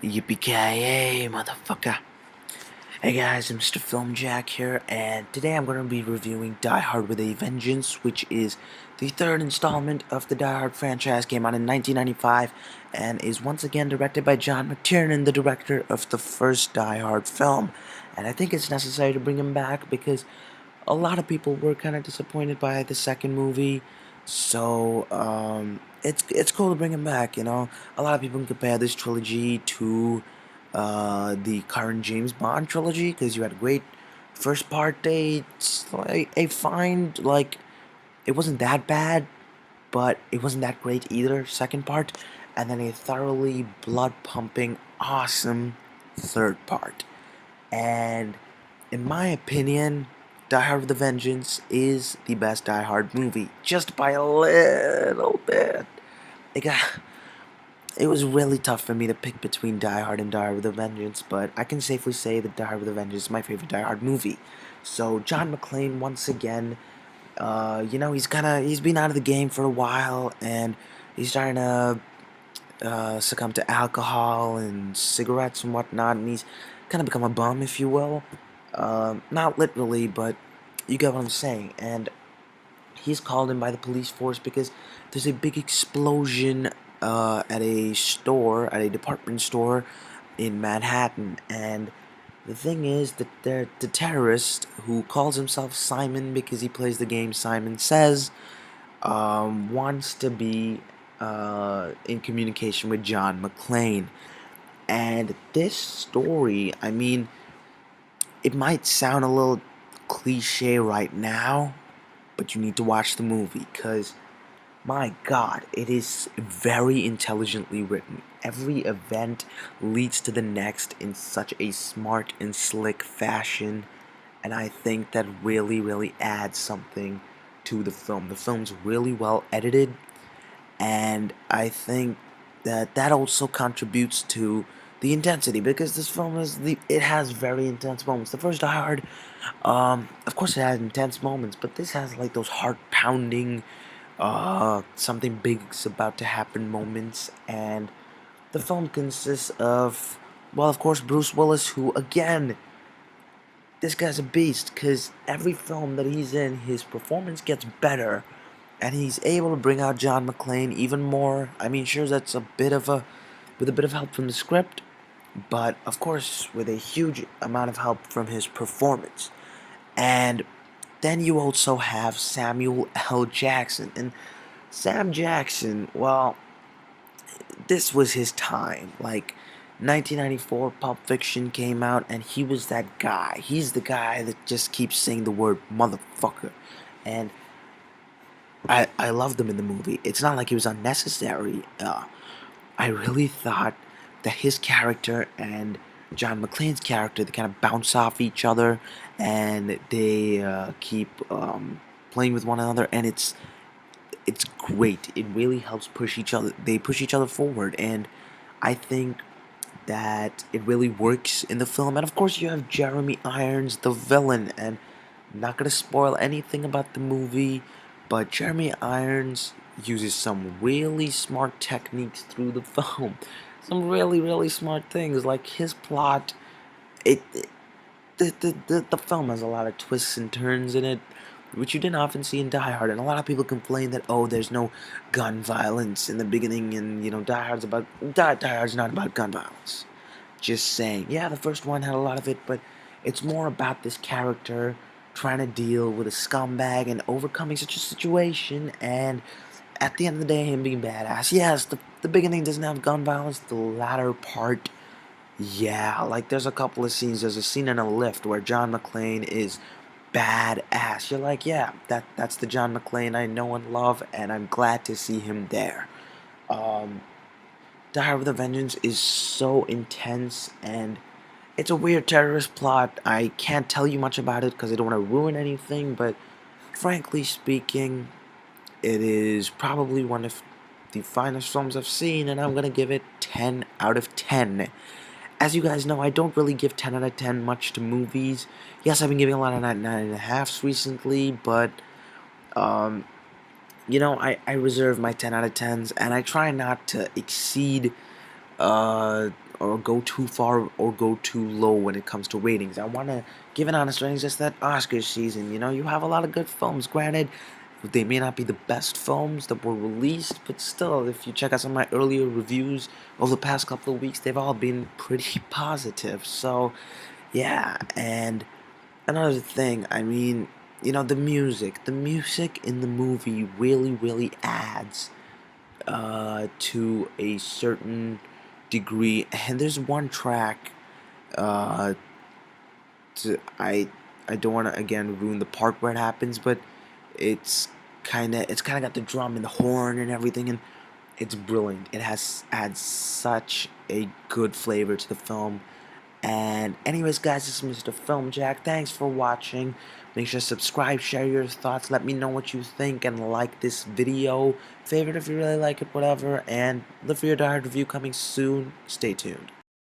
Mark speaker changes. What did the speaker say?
Speaker 1: Yippee-ki-yay, motherfucker. Hey guys, I'm Mr. Film Jack here, and today I'm going to be reviewing Die Hard with a Vengeance, which is the third installment of the Die Hard franchise. Came out in 1995, and is once again directed by John McTiernan, the director of the first Die Hard film. And I think it's necessary to bring him back because a lot of people were kind of disappointed by the second movie. So it's cool to bring him back. A lot of people can compare this trilogy to the current James Bond trilogy because you had a great first part. It's like a fine, like, it wasn't that bad, but it wasn't that great either. Second part, and then a thoroughly blood pumping, awesome third part. And in my opinion, Die Hard with a Vengeance is the best Die Hard movie, just by a little bit. It got, it was really tough for me to pick between Die Hard and Die Hard with a Vengeance, but I can safely say that Die Hard with a Vengeance is my favorite Die Hard movie. So John McClane, once again, he's been out of the game for a while, and he's starting to succumb to alcohol and cigarettes and whatnot, and he's kind of become a bum, if you will. Not literally, but you get what I'm saying. And he's called in by the police force because there's a big explosion at a store, at a department store in Manhattan. And the thing is that the terrorist who calls himself Simon because he plays the game Simon Says wants to be in communication with John McClane. And this story, I mean, it might sound a little cliche right now, but you need to watch the movie because, my God, it is very intelligently written. Every event leads to the next in such a smart and slick fashion, and I think that really, really adds something to the film. The film's really well edited, and I think that also contributes to the intensity because this film it has very intense moments. The first Die Hard, of course, it has intense moments, but this has like those heart pounding, something big's about to happen moments, and the film consists of, well, of course, Bruce Willis, who again, this guy's a beast because every film that he's in, his performance gets better, and he's able to bring out John McClane even more. I mean, sure, that's with a bit of help from the script, but of course, with a huge amount of help from his performance. And then you also have Samuel L. Jackson, and Sam Jackson, well, this was his time. Like, 1994, Pulp Fiction came out, and he was that guy. He's the guy that just keeps saying the word motherfucker. And I loved him in the movie. It's not like it was unnecessary. I really thought that his character and John McClane's character, they kind of bounce off each other, and they keep playing with one another, and it's great. It really helps push each other. They push each other forward, and I think that it really works in the film. And of course, you have Jeremy Irons, the villain, and I'm not gonna spoil anything about the movie, but Jeremy Irons uses some really smart techniques through the film. Some really, really smart things, like his plot. It the film has a lot of twists and turns in it, which you didn't often see in Die Hard. And a lot of people complain that, oh, there's no gun violence in the beginning, and Die Hard's not about gun violence. Just saying. Yeah, the first one had a lot of it, but it's more about this character trying to deal with a scumbag and overcoming such a situation, and at the end of the day, him being badass. Yes, the beginning doesn't have gun violence. The latter part, yeah. Like, there's a couple of scenes. There's a scene in a lift where John McClane is badass. You're like, yeah, that's the John McClane I know and love, and I'm glad to see him there. Um, Die Hard with a Vengeance is so intense, and it's a weird terrorist plot. I can't tell you much about it because I don't want to ruin anything, but frankly speaking, it is probably one of the finest films I've seen, and I'm gonna give it 10 out of 10. As you guys know, I don't really give 10 out of 10 much to movies. Yes, I've been giving a lot of 9.5s recently, but, um, I reserve my 10 out of 10s, and I try not to exceed or go too far or go too low when it comes to ratings. I want to give an honest rating. Just that Oscar season, you have a lot of good films. Granted, they may not be the best films that were released, but still, if you check out some of my earlier reviews over the past couple of weeks, they've all been pretty positive. So, yeah, and another thing, I mean, the music in the movie really adds to a certain degree. And there's one track. Uh, to, I don't want to again ruin the part where it happens, but it's kind of got the drum and the horn and everything, and it's brilliant. It adds such a good flavor to the film. And anyways, guys, this is Mr. Film Jack. Thanks for watching. Make sure to subscribe, share your thoughts, let me know what you think, and like this video. Favorite if you really like it, whatever. And look for your Die Hard review coming soon. Stay tuned.